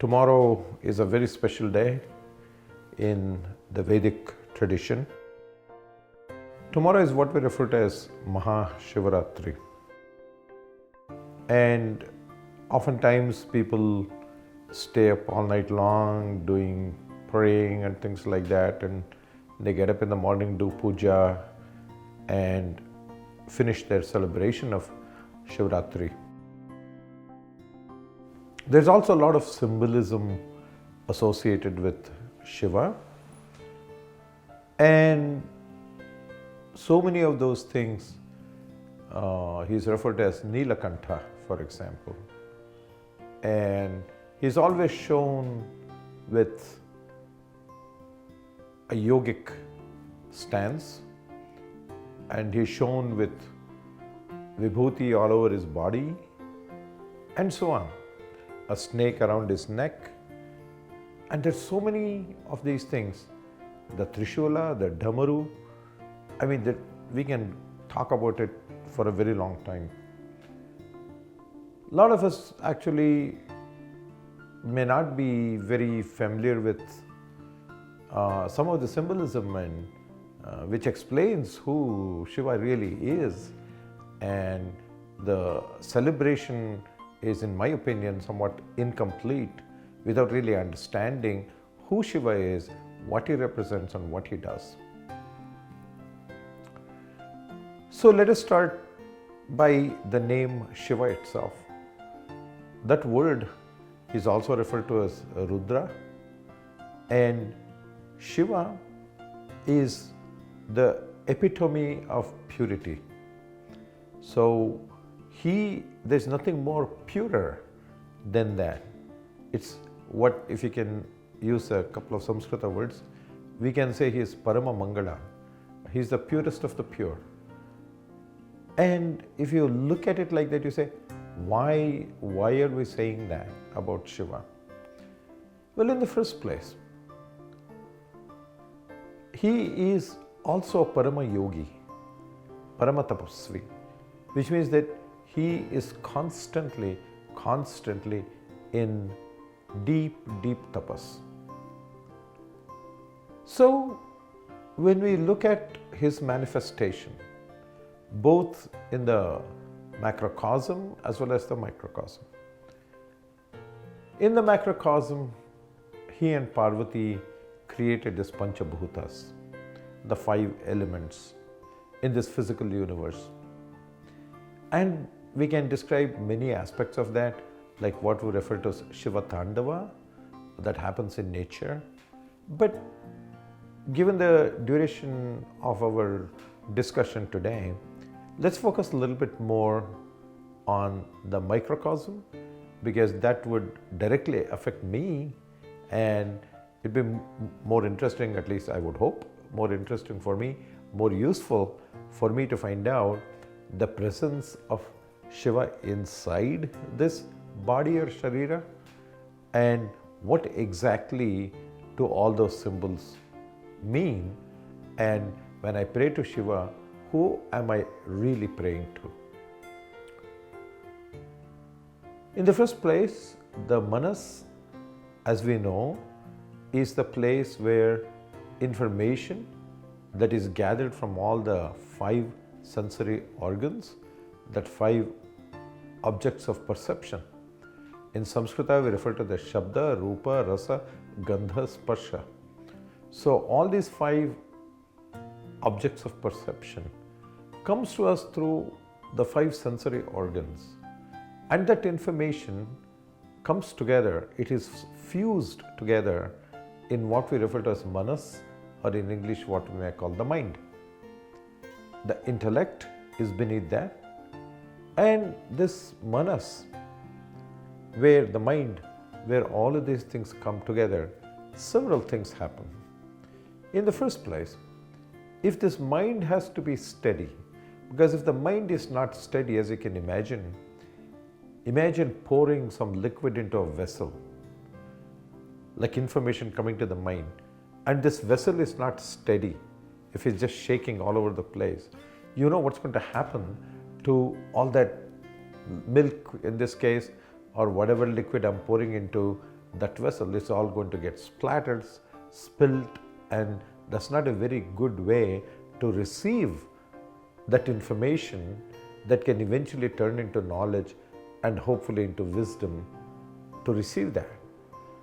Tomorrow is a very special day in the Vedic tradition. Tomorrow is what we refer to as Mahashivratri. And oftentimes people stay up all night long doing praying and things like that, and they get up in the morning, do puja and finish their celebration of Shivratri. There's also a lot of symbolism associated with Shiva, and so many of those things he's referred to as Neelakanta, for example, and he's always shown with a yogic stance, and he's shown with Vibhuti all over his body and so on, a snake around his neck, and there's so many of these things, the Trishula, the Damaru. I mean, that we can talk about it for a very long time. A lot of us actually may not be very familiar with some of the symbolism and which explains who Shiva really is, and the celebration is, in my opinion, somewhat incomplete without really understanding who Shiva is, what he represents and what he does. So let us start by the name Shiva itself. That word is also referred to as Rudra, and Shiva is the epitome of purity. So there's nothing more purer than that. It's what, if you can use a couple of Samskrita words, we can say he is Parama Mangala. He's the purest of the pure. And if you look at it like that, you say, why are we saying that about Shiva? Well, in the first place, he is also a Parama Yogi, Parama Tapasvi, which means that he is constantly in deep tapas. So when we look at his manifestation, both in the macrocosm as well as the microcosm. In the macrocosm, he and Parvati created this Panchabhutas, the 5 elements in this physical universe. And we can describe many aspects of that, like what we refer to as Shiva Tandava, that happens in nature. But given the duration of our discussion today, let's focus a little bit more on the microcosm, because that would directly affect me, and it'd be more interesting, at least I would hope, more interesting for me, more useful for me to find out the presence of Shiva inside this body or Sharira, and what exactly do all those symbols mean, and when I pray to Shiva, who am I really praying to? In the first place, the Manas, as we know, is the place where information that is gathered from all the 5 sensory organs, that 5 objects of perception. In Samskrita, we refer to the Shabda, Rupa, Rasa, Gandha, Sparsha. So all these 5 objects of perception comes to us through the 5 sensory organs, and that information comes together, it is fused together in what we refer to as Manas, or in English what we may call the mind. The intellect is beneath that, and this Manas, where the mind, where all of these things come together, several things happen. In the first place, if this mind has to be steady, because if the mind is not steady, as you can imagine pouring some liquid into a vessel, like information coming to the mind, and this vessel is not steady, if it's just shaking all over the place, you know what's going to happen to all that milk in this case, or whatever liquid I'm pouring into that vessel is all going to get splattered, spilt, and that's not a very good way to receive that information that can eventually turn into knowledge and hopefully into wisdom to receive that.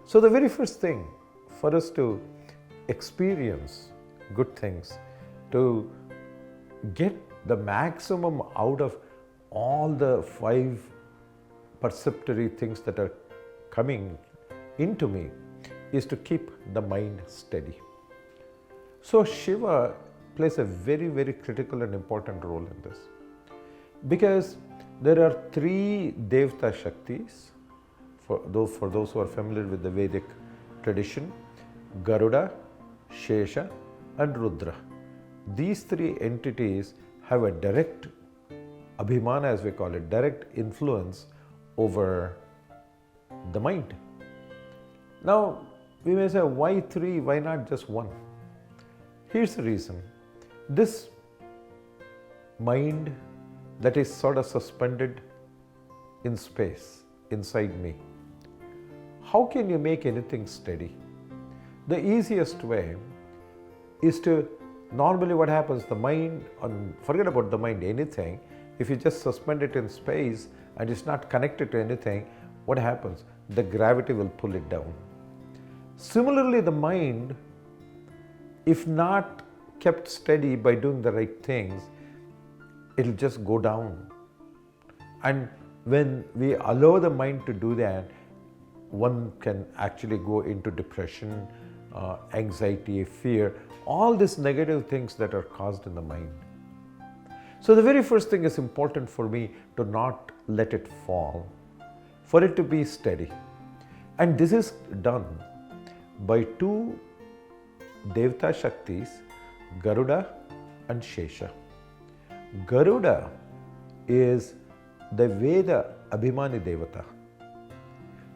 So the very first thing for us to experience good things, to get the maximum out of all the 5 perceptory things that are coming into me, is to keep the mind steady. So Shiva plays a very, very critical and important role in this, because there are 3 Devta Shaktis, for those who are familiar with the Vedic tradition: Garuda, Shesha and Rudra. These 3 entities have a direct abhimana, as we call it, direct influence over the mind. Now, we may say, why 3? Why not just 1? Here's the reason. This mind that is sort of suspended in space inside me, how can you make anything steady? The easiest way is to, normally what happens, the mind, forget about the mind, anything, if you just suspend it in space and it's not connected to anything, what happens? The gravity will pull it down. Similarly, the mind, if not kept steady by doing the right things, it'll just go down. And when we allow the mind to do that, one can actually go into depression, anxiety, fear, all these negative things that are caused in the mind. So the very first thing is important for me to not let it fall, for it to be steady. And this is done by 2 Devta Shaktis, Garuda and Shesha. Garuda is the Veda Abhimani Devata.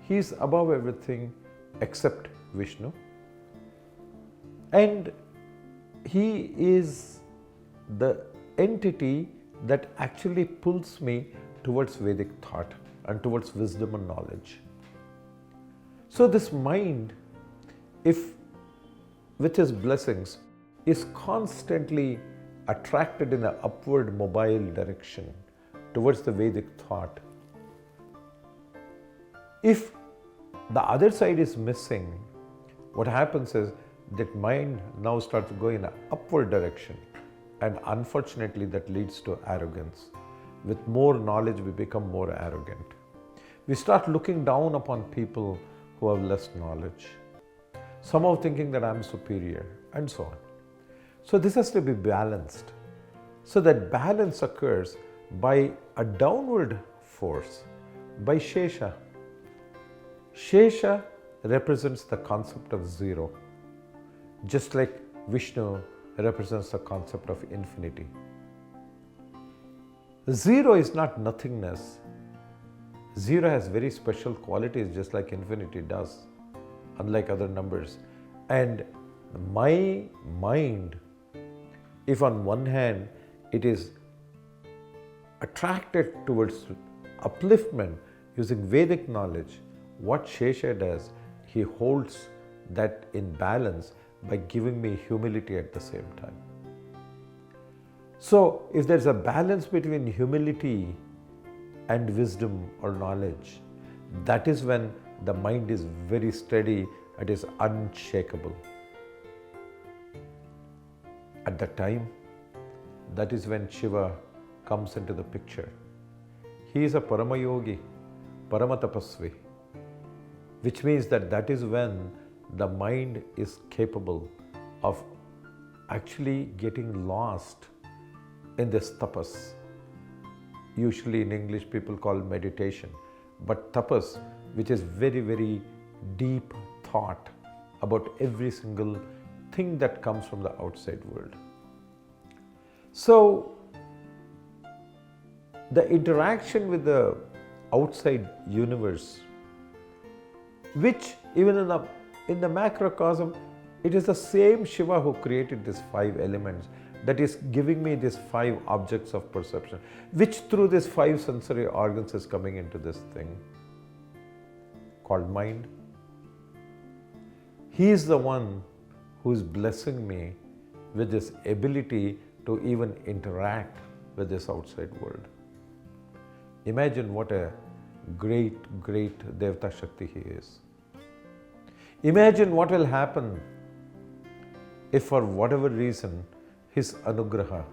He is above everything except Vishnu. And he is the entity that actually pulls me towards Vedic thought and towards wisdom and knowledge. So this mind, if with his blessings, is constantly attracted in an upward mobile direction towards the Vedic thought. If the other side is missing, what happens is that mind now starts going in an upward direction, and unfortunately that leads to arrogance. With more knowledge, we become more arrogant. We start looking down upon people who have less knowledge, somehow thinking that I'm superior, and so on. So this has to be balanced. So that balance occurs by a downward force, by Shesha. Shesha represents the concept of zero, just like Vishnu represents the concept of infinity. Zero is not nothingness. Zero has very special qualities, just like infinity does, unlike other numbers. And my mind, if on one hand it is attracted towards upliftment using Vedic knowledge, what Shesha does, he holds that in balance by giving me humility at the same time. So if there's a balance between humility and wisdom or knowledge, that is when the mind is very steady, it is unshakable. At that time, that is when Shiva comes into the picture. He is a Parama Yogi, Parama Tapasvi, which means that that is when the mind is capable of actually getting lost in this tapas. Usually in English people call meditation, but tapas, which is very, very deep thought about every single thing that comes from the outside world. So the interaction with the outside universe, which even in the macrocosm, it is the same Shiva who created these 5 elements that is giving me these 5 objects of perception, which through these 5 sensory organs is coming into this thing called mind. He is the one who is blessing me with this ability to even interact with this outside world. Imagine what a great, great Devata Shakti he is. Imagine what will happen if for whatever reason his anugraha,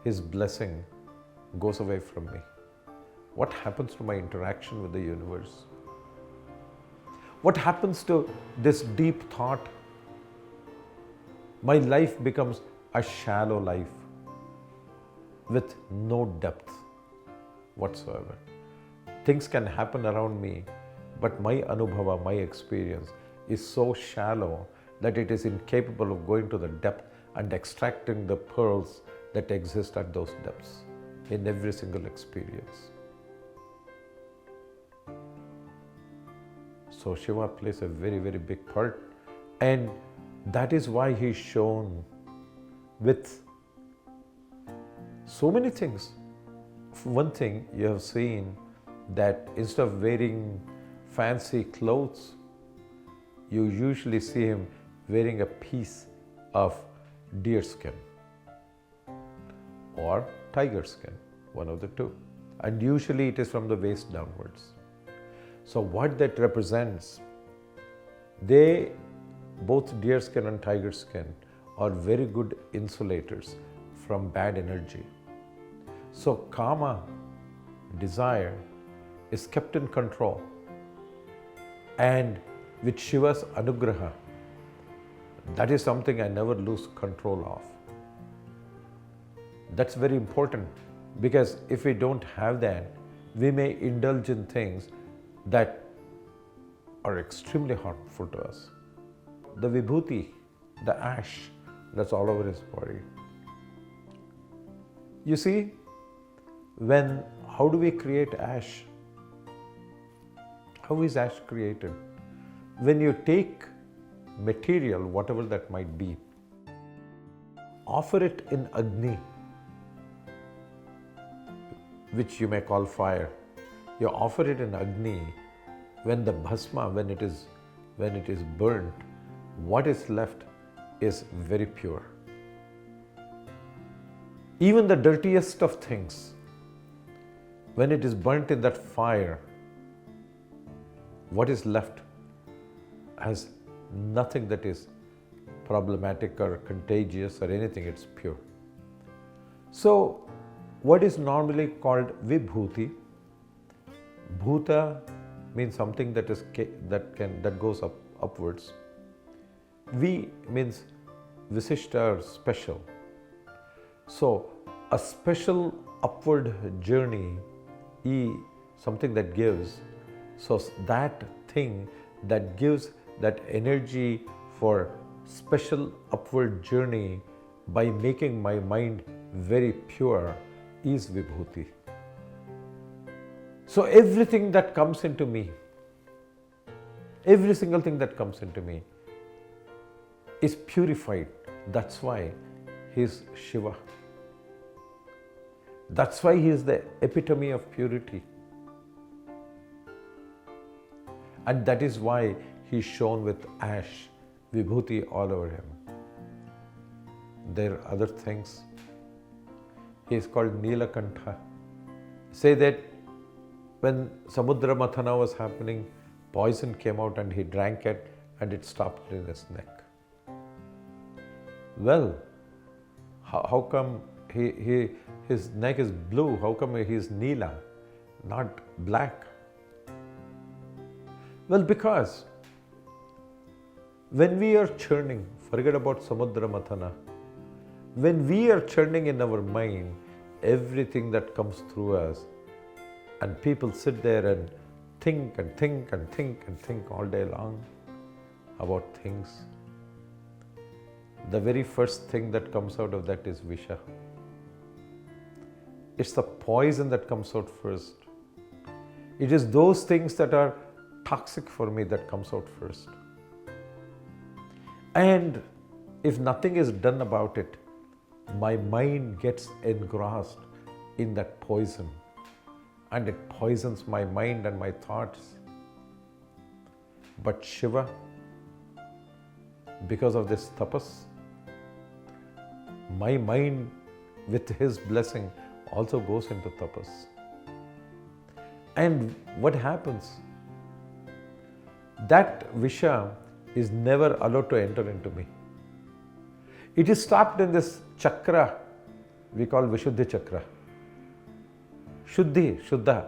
his blessing goes away from me. What happens to my interaction with the universe? What happens to this deep thought? My life becomes a shallow life with no depth whatsoever. Things can happen around me, but my anubhava, my experience is so shallow that it is incapable of going to the depth and extracting the pearls that exist at those depths in every single experience. So Shiva plays a very, very big part, and that is why he is shown with so many things. One thing you have seen, that instead of wearing fancy clothes, you usually see him wearing a piece of deer skin or tiger skin, one of the two. And usually it is from the waist downwards. So what that represents, both deer skin and tiger skin are very good insulators from bad energy. So kama, desire, is kept in control, and with Shiva's anugraha, that is something I never lose control of. That's very important, because if we don't have that, we may indulge in things that are extremely harmful to us. The Vibhuti, the ash that's all over his body. You see, how do we create ash? How is ash created? When you take material, whatever that might be, offer it in Agni, which you may call fire. You offer it in Agni, when the bhasma, when it is burnt, what is left is very pure. Even the dirtiest of things, when it is burnt in that fire, what is left has nothing that is problematic or contagious or anything, it's pure. So, what is normally called Vibhuti, Bhuta means something that goes upwards. V means Visishta or special. So, a special upward journey, E, something that gives. So, that thing that gives that energy for special upward journey by making my mind very pure is Vibhuti. So, everything that comes into me, every single thing that comes into me is purified. That's why he is Shiva. That's why he is the epitome of purity. And that is why he is shown with ash, Vibhuti all over him. There are other things. He is called Neelakanta. Say that when Samudra Mathana was happening, poison came out and he drank it and it stopped in his neck. Well, how come his neck is blue? How come he is Neela, not black? Well, because when we are churning, forget about Samudra Mathana, when we are churning in our mind, everything that comes through us, and people sit there and think and think and think and think all day long about things, the very first thing that comes out of that is Visha. It's the poison that comes out first. It is those things that are toxic for me that comes out first. And if nothing is done about it, my mind gets engrossed in that poison, and it poisons my mind and my thoughts. But Shiva, because of this tapas. My mind, with his blessing, also goes into tapas. And what happens? That Visha is never allowed to enter into me. It is stopped in this chakra we call Vishuddhi chakra. Shuddhi, Shuddha,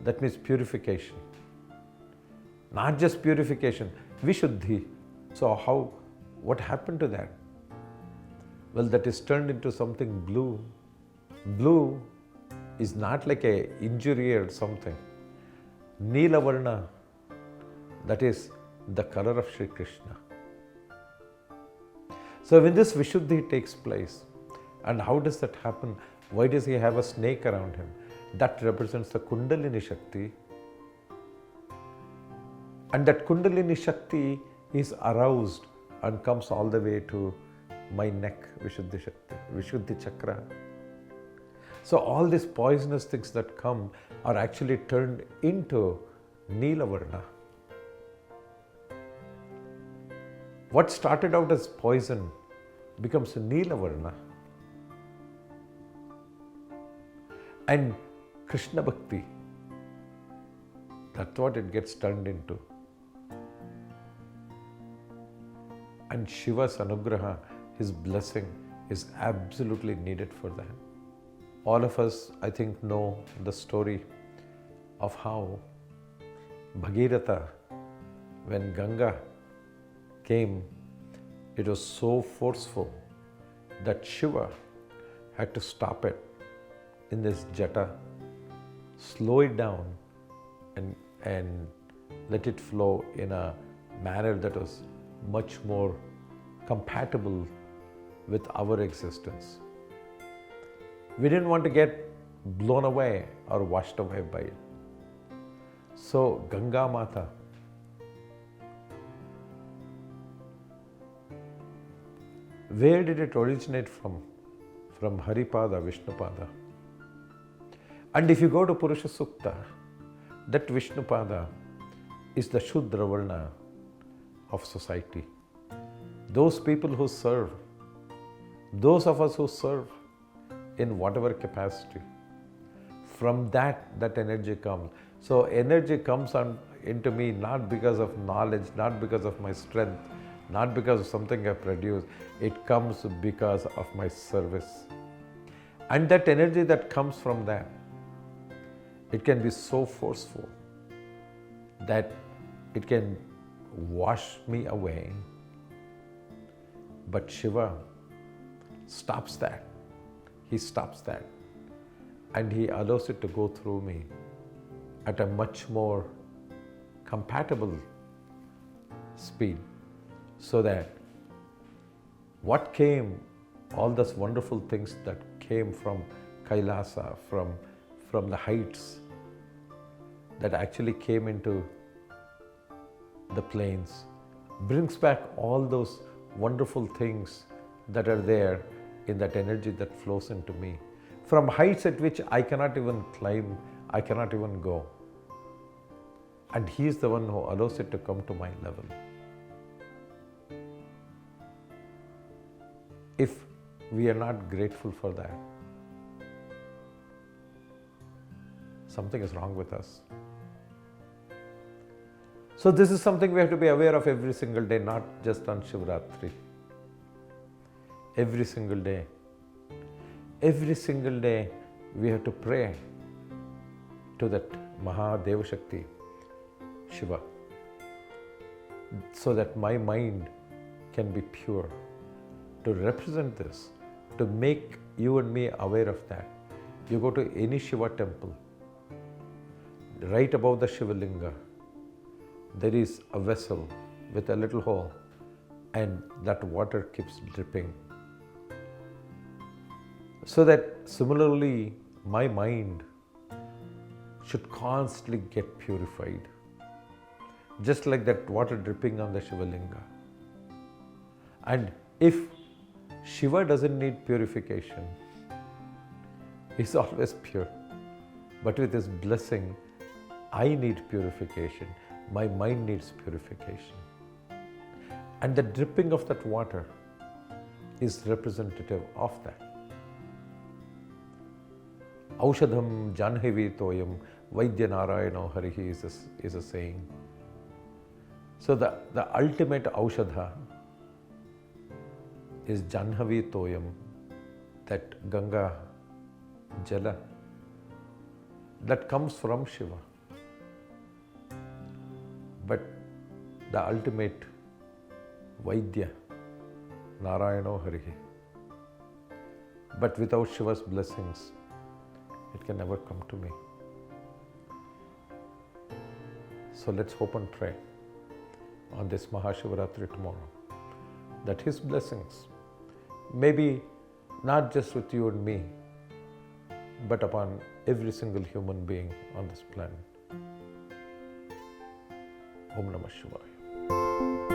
that means purification. Not just purification, Vishuddhi. So what happened to that? Well, that is turned into something blue. Blue is not like a injury or something. Neelavarna, that is the color of Sri Krishna. So when this Vishuddhi takes place, and how does that happen? Why does he have a snake around him? That represents the Kundalini Shakti. And that Kundalini Shakti is aroused and comes all the way to my neck, Vishuddhi Shakti, Vishuddhi Chakra. So all these poisonous things that come are actually turned into Neelavarna. What started out as poison becomes Neelavarna. And Krishna Bhakti, that's what it gets turned into. And Shiva's Anugraha, his blessing, is absolutely needed for that. All of us, I think, know the story of how Bhagirath, when Ganga came, it was so forceful that Shiva had to stop it in this jata, slow it down and let it flow in a manner that was much more compatible with our existence. We didn't want to get blown away or washed away by it. So Ganga Mata, where did it originate from? From Haripada, Vishnupada. And if you go to Purusha Sukta, that Vishnupada is the Shudra Varna of society. Those people who serve, those of us who serve in whatever capacity, from that energy comes. So energy comes into me not because of knowledge, not because of my strength, not because of something I produce. It comes because of my service. And that energy that comes from that, it can be so forceful that it can wash me away. But Shiva stops that. He stops that. And he allows it to go through me at a much more compatible speed. So that what came, all those wonderful things that came from Kailasa, from the heights, that actually came into the plains, brings back all those wonderful things that are there in that energy that flows into me. From heights at which I cannot even climb, I cannot even go. And he is the one who allows it to come to my level. If we are not grateful for that, something is wrong with us. So this is something we have to be aware of every single day, not just on Shivratri. Every single day. Every single day we have to pray to that Maha Deva Shakti, Shiva, so that my mind can be pure. To represent this, to make you and me aware of that, you go to any Shiva temple, right above the Shiva Linga, there is a vessel with a little hole, and that water keeps dripping. So that similarly, my mind should constantly get purified, just like that water dripping on the Shiva Linga. And if Shiva doesn't need purification, he's always pure. But with his blessing, I need purification. My mind needs purification. And the dripping of that water is representative of that. Aushadham Janhavi Toyam Vaidya Narayano Harihi is a saying. So the ultimate Aushadha is Janhavi Toyam, that Ganga Jala that comes from Shiva. But the ultimate Vaidya, Narayano Harihi. But without Shiva's blessings, it can never come to me. So let's hope and pray on this Mahashivratri tomorrow that his blessings may be not just with you and me, but upon every single human being on this planet. Om Namah Shivaya.